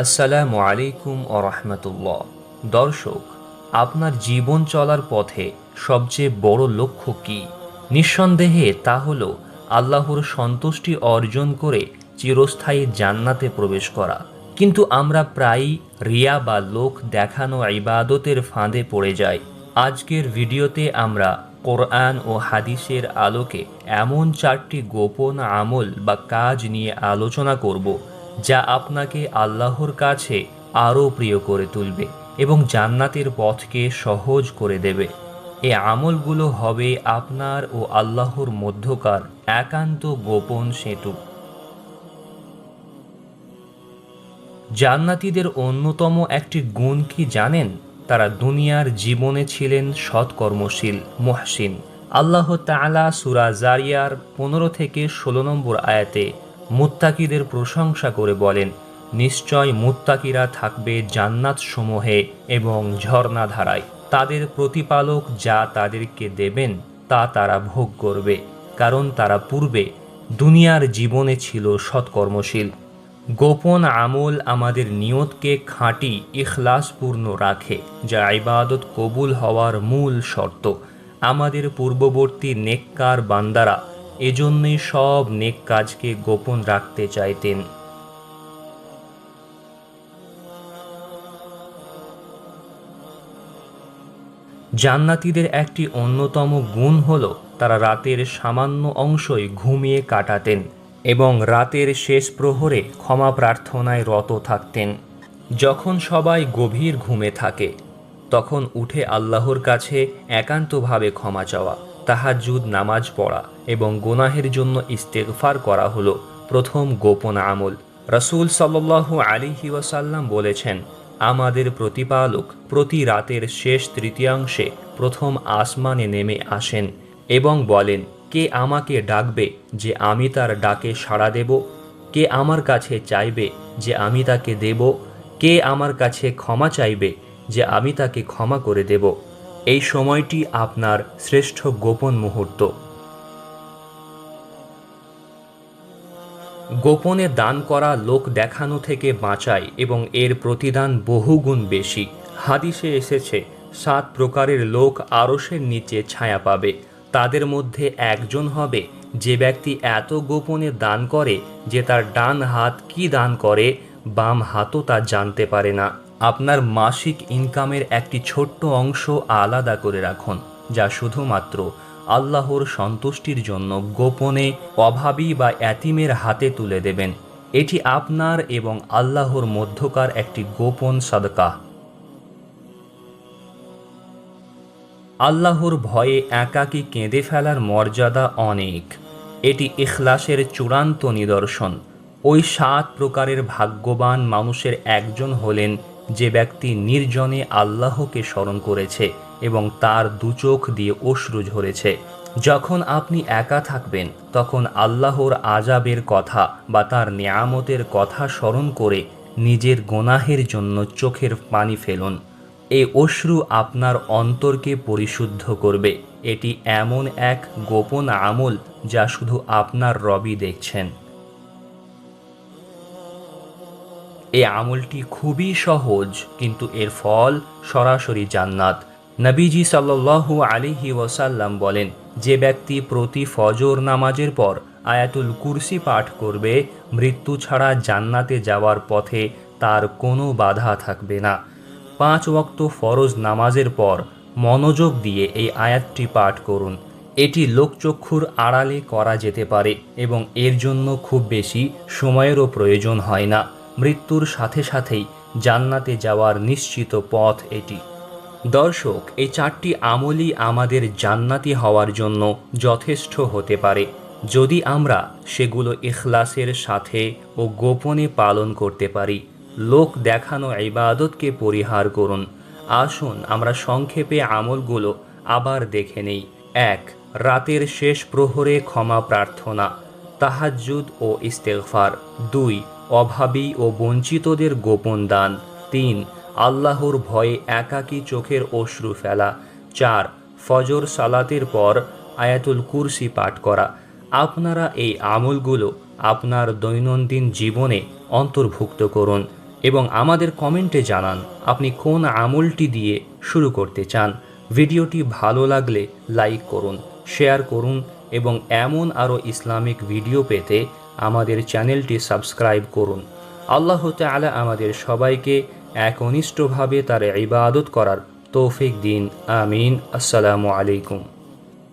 আসসালামু আলাইকুম রাহমাতুল্লাহ। দর্শক, আপনার জীবন চলার পথে সবচেয়ে বড় লক্ষ্য কি? নিঃসন্দেহে তা হলো আল্লাহর সন্তুষ্টি অর্জন করে চিরস্থায়ী জান্নাতে প্রবেশ করা। কিন্তু আমরা প্রায়ই রিয়া বা লোক দেখানো ইবাদতের ফাঁদে পড়ে যাই। আজকের ভিডিওতে আমরা কোরআন ও হাদিসের আলোকে এমন 4টি গোপন আমল বা কাজ নিয়ে আলোচনা করব যা আপনাকে আল্লাহর কাছে আরও প্রিয় করে তুলবে এবং জান্নাতের পথকে সহজ করে দেবে। এই আমলগুলো হবে আপনার ও আল্লাহর মধ্যকার একান্ত গোপন সেতু। জান্নাতীদের অন্যতম একটি গুণ কি জানেন? তারা দুনিয়ার জীবনে ছিলেন সৎকর্মশীল মুহসিন। আল্লাহ তাআলা সূরা জারিয়ার 15 থেকে 16 নম্বর আয়াতে মুত্তাকিদের প্রশংসা করে বলেন, নিশ্চয় মুত্তাকিরা থাকবে জান্নাত সমূহে এবং ঝর্ণাধারায়। তাদের প্রতিপালক যা তাদেরকে দেবেন তা তারা ভোগ করবে, কারণ তারা পূর্বে দুনিয়ার জীবনে ছিল সৎকর্মশীল। গোপন আমল আমাদের নিয়তকে খাঁটি ইখলাসপূর্ণ রাখে, যা ইবাদত কবুল হওয়ার মূল শর্ত। আমাদের পূর্ববর্তী নেককার বান্দারা এজন্যই সব নেক কাজকে গোপন রাখতে চাইতেন। জান্নাতীদের একটি অন্যতম গুণ হল তারা রাতের সামান্য অংশই ঘুমিয়ে কাটাতেন এবং রাতের শেষ প্রহরে ক্ষমা প্রার্থনায় রত থাকতেন। যখন সবাই গভীর ঘুমে থাকে তখন উঠে আল্লাহর কাছে একান্তভাবে ক্ষমা চাওয়া, তাহাজ্জুদ নামাজ পড়া এবং গুনাহের জন্য ইস্তেগফার করা হলো প্রথম গোপন আমল। রাসূল সাল্লাল্লাহু আলাইহি ওয়াসাল্লাম বলেছেন, আমাদের প্রতিপালক প্রতি রাতের শেষ তৃতীয়াংশে প্রথম আসমানে নেমে আসেন এবং বলেন, কে আমাকে ডাকবে যে আমি তার ডাকে সাড়া দেব? কে আমার কাছে চাইবে যে আমি তাকে দেব? কে আমার কাছে ক্ষমা চাইবে যে আমি তাকে ক্ষমা করে দেব? এই সময়টি আপনার শ্রেষ্ঠ গোপন মুহূর্ত। গোপনে দান করা লোক দেখানো থেকে বাঁচায় এবং এর প্রতিদান বহুগুণ বেশি। হাদিসে এসেছে, 7 প্রকারের লোক আরশের নিচে ছায়া পাবে। তাদের মধ্যে একজন হবে যে ব্যক্তি এত গোপনে দান করে যে তার ডান হাত কি দান করে বাম হাতও তা জানতে পারে না। আপনার মাসিক ইনকামের একটি ছোট্ট অংশ আলাদা করে রাখুন, যা শুধুমাত্র আল্লাহর সন্তুষ্টির জন্য গোপনে অভাবী বা এতিমের হাতে তুলে দেবেন। এটি আপনার এবং আল্লাহর মধ্যকার একটি গোপন সাদকা। আল্লাহর ভয়ে একাকী কেঁদে ফেলার মর্যাদা অনেক। এটি ইখলাসের চূড়ান্ত নিদর্শন। ওই 7 প্রকারের ভাগ্যবান মানুষের একজন হলেন যে ব্যক্তি নির্জনে আল্লাহকে স্মরণ করেছে এবং তার দুচোখ দিয়ে অশ্রু ঝরেছে। যখন আপনি একা থাকবেন তখন আল্লাহর আযাবের কথা বা তার নিয়ামতের কথা স্মরণ করে নিজের গুনাহের জন্য চোখের পানি ফেলুন। এই অশ্রু আপনার অন্তরকে পরিশুদ্ধ করবে। এটি এমন এক গোপন আমল যা শুধু আপনার রবই দেখছেন। এই আমলটি খুবই সহজ, কিন্তু এর ফল সরাসরি জান্নাত। নবীজি সাল্লাল্লাহু আলাইহি ওয়াসাল্লাম বলেন, যে ব্যক্তি প্রতি ফজর নামাজের পর আয়াতুল কুরসি পাঠ করবে, মৃত্যু ছাড়া জান্নাতে যাওয়ার পথে তার কোনো বাধা থাকবে না। 5 ওয়াক্ত ফরজ নামাজের পর মনোযোগ দিয়ে এই আয়াতটি পাঠ করুন। এটি লোকচক্ষুর আড়ালে করা যেতে পারে এবং এর জন্য খুব বেশি সময়েরও প্রয়োজন হয় না। মৃত্যুর সাথে সাথেই জান্নাতে যাওয়ার নিশ্চিত পথ এটি। দর্শক, এই 4টি আমলই আমাদের জান্নাতি হওয়ার জন্য যথেষ্ট হতে পারে যদি আমরা সেগুলো ইখলাসের সাথে ও গোপনে পালন করতে পারি। লোক দেখানো ইবাদতকে পরিহার করুন। আসুন আমরা সংক্ষেপে আমলগুলো আবার দেখে নেই। 1. রাতের শেষ প্রহরে ক্ষমা প্রার্থনা, তাহাজ্জুদ ও ইস্তেগফার। 2. অভাবী ও বঞ্চিতদের গোপন দান। 3. আল্লাহর ভয়ে একাকী চোখের অশ্রু ফেলা। 4. ফজর সালাতের পর আয়াতুল কুরসি পাঠ করা। আপনারা এই আমলগুলো আপনার দৈনন্দিন জীবনে অন্তর্ভুক্ত করুন। এবং আমাদের কমেন্টে জানান আপনি কোন আমলটি দিয়ে শুরু করতে চান। ভিডিওটি ভালো লাগলে লাইক করুন, শেয়ার করুন এবং এমন আরও ইসলামিক ভিডিও পেতে আমাদের চ্যানেলটি সাবস্ক্রাইব করুন। আল্লাহ তাআলা আমাদের সবাইকে একনিষ্ঠভাবে তার ইবাদত করার তৌফিক দিন। আমিন। আসসালামু আলাইকুম।